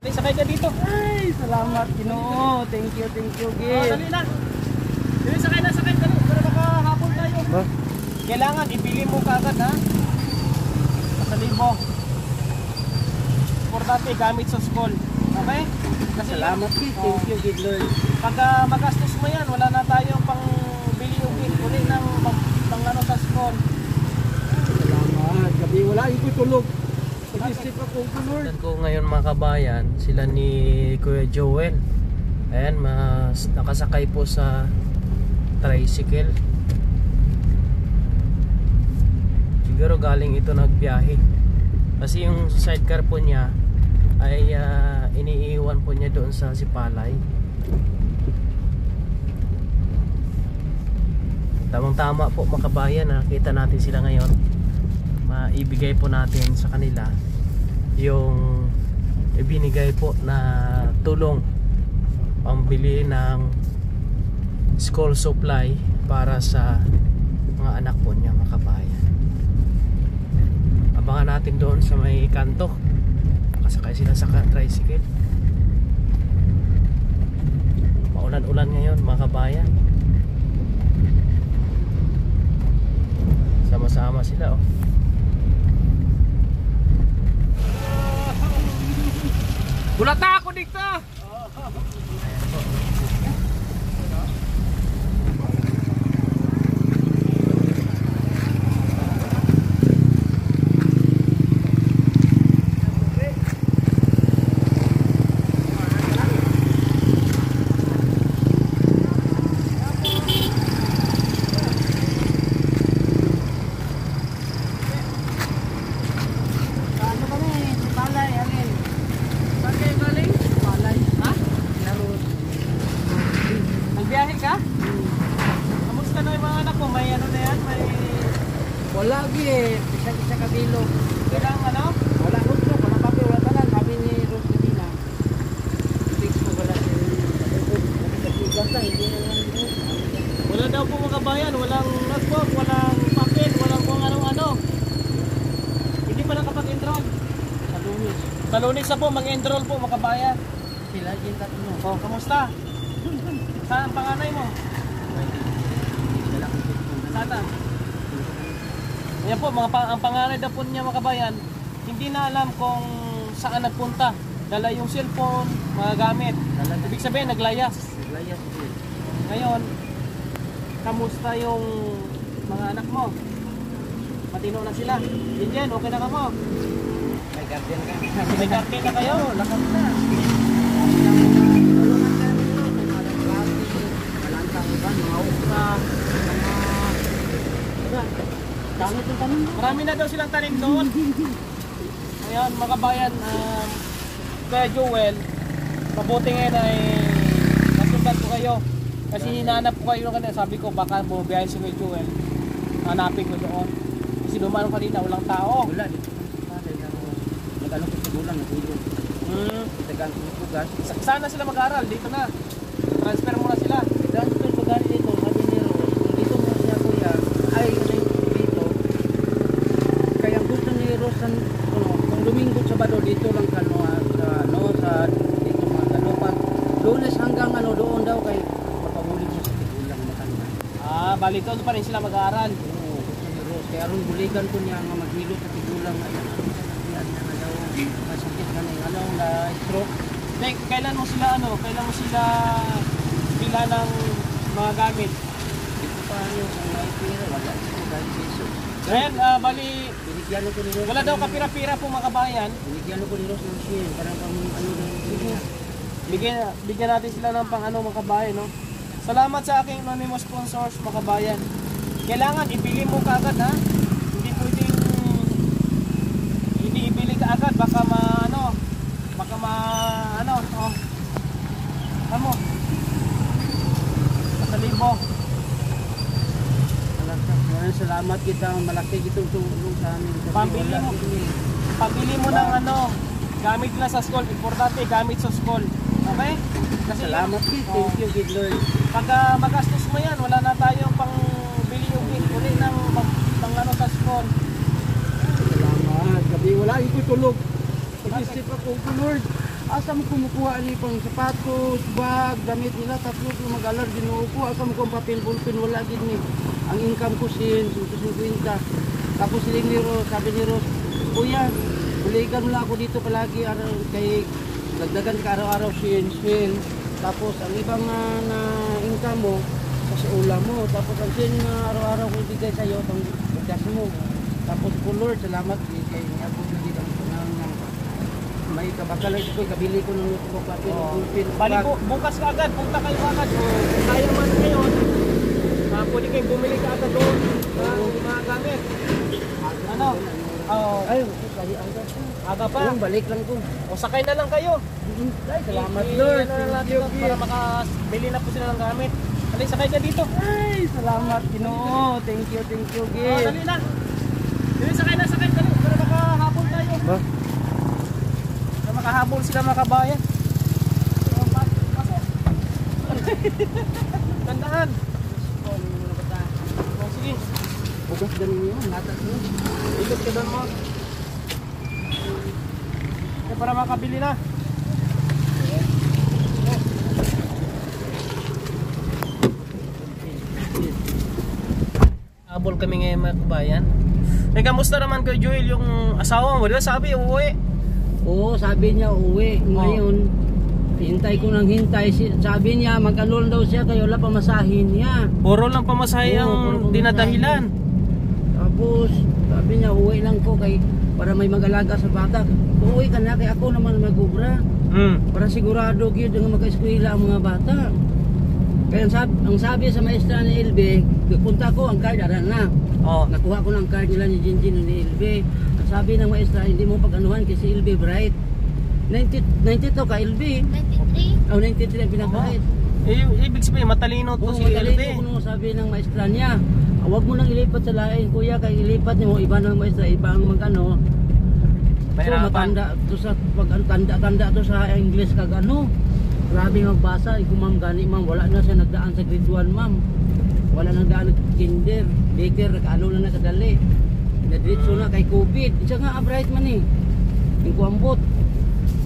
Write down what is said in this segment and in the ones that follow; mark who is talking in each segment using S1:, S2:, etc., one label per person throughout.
S1: Sakay ka dito.
S2: Ay, salamat Ginoo. Thank you, Gil.
S1: Dali lang. Dali, sakay na. Dali, para makahapon tayo.
S2: Ba?
S1: Kailangan ibili mo kaagad ha. Pasalibo. Importante gamit sa school. Okay? Kasi
S2: Salamat Gil. Thank you, Gil Lord.
S1: Pagka magastos mo yan, wala na tayong pang bili yung uli ng pang ano sa school.
S2: Salamat. Gabi wala ito tulog. Pag-isip ako, Lord.
S3: Ko ngayon mga kabayan, sila ni Kuya Joel. Ayan, nakasakay po sa tricycle. Siguro galing ito nagbiyahe. Kasi yung sidecar po niya ay iniiwan po niya doon sa Sipalay. Tamang-tama po mga kabayan, nakita natin sila ngayon. Maibigay po natin sa kanila yung ibinigay po na tulong pambili ng school supply para sa mga anak po niya mga kabayan. Abangan natin doon sa may kanto. Nakasakay sila sa tricycle. Maulan-ulan ngayon mga kabayan. Sama-sama sila oh.
S1: Bulata ako dito! Nagbiyahe ka? Kamusta na yung mga anak mo? May ano na yan? May...
S2: Wala Gil. Isa kabilo.
S1: Kailang ano?
S2: Wala gusto. Wala papel. Wala talang. Sabi ni Rose Medina. Fix ko wala.
S1: Wala daw po mga kabayan. Walang notebook, walang papel, walang kung ano-ano. Hindi pa nakapag-enroll.
S2: Sa Lunes.
S1: Sa Lunes na po, mag-enroll po mga kabayan.
S2: Sila Gil tatlo.
S1: Oh, kamusta? Saan ang panganay mo? Sana. Yan po, ang panganay na po niya mga kabayan, hindi na alam kung saan nagpunta. Dala yung cellphone, mga gamit. Ibig sabihin, naglayas.
S2: Naglayas Gil.
S1: Ngayon, kamusta yung mga anak mo? Matino na sila. Indian, okay na ka mo?
S2: May garden ka.
S1: May garden na kayo?
S2: Lakas na.
S1: Marami na daw silang tanim doon. Ayan mga kabayan, kaya Joel, mabuti ngayon ay nasundan ko kayo. Kasi hinahanap ko kayo kanina. Sabi ko baka bumiyahin si Kuya Joel. Hanapin ko doon. Kasi dumaan kanina, walang tao.
S2: Wala dito. Nag-ano ko sa bulan, nag-ilog. Itagaan ko ng pugas.
S1: Sana sila mag-aral, dito na. Transfer mo na sila.
S2: Transfer ko gani dito, sabi ni Rose. Dito mo siya kuya. Ay, dito. Kaya gusto ni Rose, kung Domingo, Sabado, dito lang sa dito mga pag Lunes hanggang doon daw kay mapabulig siya sa tigulang matanda.
S1: Bali doon pa rin sila mag-aaral.
S2: Oo, gusto ni Rose. Kaya ron buligan ko niya nga maghilo sa tigulang. Ayan, yan na daw. Masakit na na stroke.
S1: Kailan mo sila pila ng mga gamit?
S2: Dito pa kung may pira, wala ito kahit piso.
S1: Ngayon, bali,
S2: Binigyan ko ni Rose.
S1: wala daw kapira-pira po mga kabayan.
S2: Binigyan ko ni Rose ng share. Parang
S1: Bigyan natin sila ng pang mga kabayan, no? Salamat sa aking anonymous sponsors, mga kabayan. Kailangan ibili mo kaagad, ha? Hindi pwedeng hindi ibili kaagad, baka ano, pasalibo.
S2: Maraming salamat kita. Malaki itong tulong sa amin.
S1: Pambili mo ng gamit na sa school. Importante, gamit sa school. Okay? Kasi
S2: salamat Gil. Thank you, Gil Lord.
S1: Pagka magastos mo yan, wala na tayong pang bili yung uli ng pang sa school.
S2: Salamat. Gabi wala ito tulog. Pag-isip ako, Lord. Asa mo kumukuha ni pang sapatos, bag, damit nila, tatlo ko mag-alar ginuo ko. Asa mo kung papel, ballpen, wala din ni. Ang income ko sin, 150. Tapos siling ni Ros, sabi ni Ros, kuya, buligan mo lang ako dito palagi kay dagdagan ka araw-araw sin. Tapos ang ibang na income mo, sa ulam mo. Tapos ang sin na araw-araw ko ibigay sa'yo, pang bukas mo. Tapos po Lord, salamat kay Abot na dito ng may kabakalan ko, kabili ko ng notebook papel, ballpen.
S1: Bali po, bukas ka agad, punta kayo agad. O kaya man ngayon, pwede kayong bumili ka agad doon ng mga gamit. Ano?
S2: Ay, kaya
S1: Aga pa.
S2: Yung balik lang ko.
S1: O sakay na lang kayo.
S2: Ay, salamat Lord.
S1: Thank you. Para makabili na po sila ng gamit. Dali, sakay ka dito.
S2: Ay, salamat Ginoo. Thank you, Gil.
S1: Dali na. Dali, sakay na, sakay. Dali, para makahabol tayo. Para makahabol sila mga kabayan. Pasok. Tandaan. O, sige.
S2: Bukas ganun yun, natas mo.
S1: Ikot ka doon mo. Para makabili na. Habol kami ngayon mga kabayan. Eh, kamusta naman kay Joel yung asawa mo? Diba sabi uuwi?
S2: Oo, sabi niya uwi. Ngayon, hintay ko nang hintay. Sabi niya, mag-alol daw siya, kaya wala pamasahin niya.
S1: Puro lang pamasahe
S2: Oo,
S1: ang
S2: puro pamasahe.
S1: dinadahilan.
S2: Tapos, sabi niya, uwi lang ko kay para may mag-alaga sa bata. Uwi ka na, kaya ako naman magubra. Para sigurado yun dengan mag-eskwela ang mga bata. Kaya ang sabi sa maestra ni LB, punta ko ang card, aran na.
S1: Oh.
S2: Nakuha ko ng card nila ni Jinjin ni LB. Ang sabi ng maestra, hindi mo pag-anuhan kasi LB bright. 90 to ka LB.
S4: 93.
S2: Oh, 93 ang pinakahit.
S1: Ibig sabihin, matalino to
S2: Oo,
S1: si
S2: matalino
S1: LB.
S2: ko nung sabi ng maestra niya. Huwag mo nang ilipat sa lain, kuya, kay ilipat niyo iba ng maestra, iba ang mag-ano. So
S1: Mahirapan.
S2: matanda to sa tanda to sa English kag ano. Grabe magbasa, ma'am gani ma'am, wala na siya nagdaan sa grade 1 ma'am. Wala nang daan kinder, baker kaano na nakadali. Nadiretso na kay COVID. Isa nga bright man eh. Yung kuambot.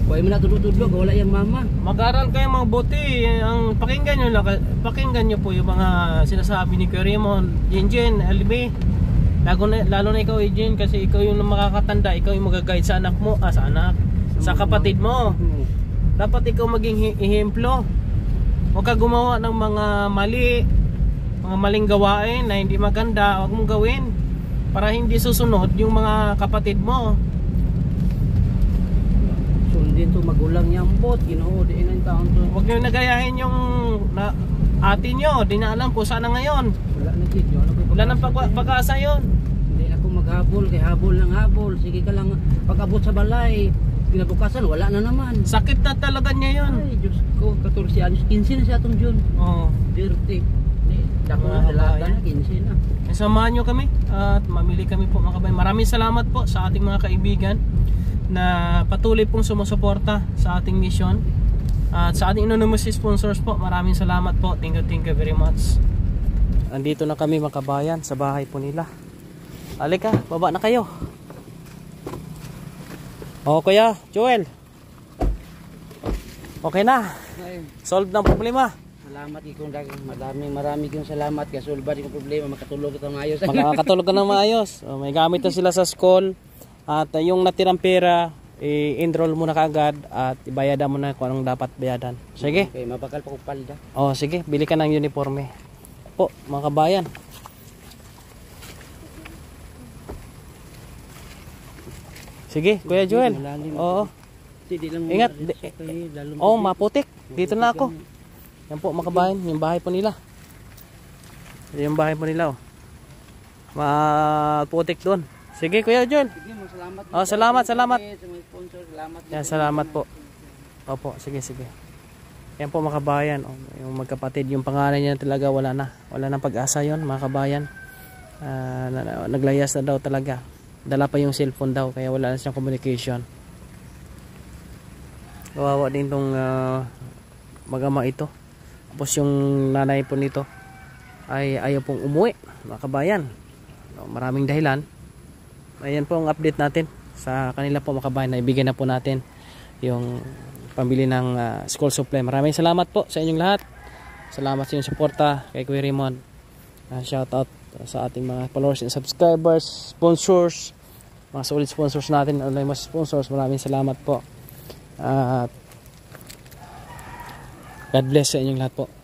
S2: Kuya mo na tudlo-tudlo, wala yung mama.
S1: Mag-aral kayo mabuti. Ang pakinggan nyo po yung mga sinasabi ni Kuya Raymond, Jinjin, LB. Lalo na ikaw, Jinjin, kasi ikaw yung makakatanda, ikaw yung mag-guide sa anak mo, sa kapatid mo. Dapat ikaw maging ehemplo. Huwag ka gumawa ng mga maling gawain na hindi maganda. Huwag mong gawin para hindi susunod yung mga kapatid mo.
S2: Sundin to magulang yambot, Ginoo di nang taon to.
S1: Huwag nyo nagayahin yung ate nyo. Di na alam kung saan na ngayon.
S2: Wala na kid,
S1: Wala nang pag-asa yun.
S2: Hindi ako maghabol, kay habol lang habol. Sige ka lang pag-abot sa balay. Pinabukasan, wala na naman.
S1: Sakit na talaga niya yun.
S2: Ay, Diyos ko, 14 anos, 15 na siya itong June.
S1: Oo.
S2: Dirty. Dako na, dalaga na, 15 na.
S1: Samahan nyo kami at mamili kami po mga kabayan. Maraming salamat po sa ating mga kaibigan na patuloy pong sumusuporta sa ating mission. At sa ating anonymous sponsors po, maraming salamat po. Thank you very much. Andito na kami mga kabayan sa bahay po nila. Halika, baba na kayo. O Kuya Joel, okay na, solve ng problema.
S2: Salamat ikong marami kong salamat kasi solve di ko problema, makatulog ito maayos.
S1: Makakatulog ka na maayos. May gamit na sila sa school. At yung natirang pera i-enroll mo na kaagad at ibayadan mo na kung anong dapat bayadan. Sige.
S2: Okay, mabakal pa ko palda.
S1: Oh, sige, bili ka ng uniforme. Po, mga kabayan. Sige, Kuya Joel. Oo. Ingat. Oh, maputik. Dito na ako. Yan po mga kabayan, yung bahay po nila. Yung bahay po nila, oh. Maputik doon. Sige, Kuya Joel. Oh, salamat.
S2: Salamat. Salamat.
S1: Yan, salamat po. Opo, sige. Yan po mga kabayan, oh, yung magkapatid, yung pangalan niya talaga wala na pag-asa yon mga kabayan. Naglayas na daw talaga. Dala pa yung cellphone daw, kaya wala na siyang communication. Kawawa din tong mag-ama ito. Tapos yung nanay po nito ay ayaw pong umuwi, mga kabayan. Maraming dahilan. Ayan po ang update natin sa kanila po mga kabayan. Naibigay na po natin yung pambili ng school supply. Maraming salamat po sa inyong lahat. Salamat sa inyong suporta kay Kuya Raymond. Shout out sa ating mga followers and subscribers, sponsors, mga solid sponsors natin, online mas sponsors. Maraming salamat po. God bless sa inyong lahat po.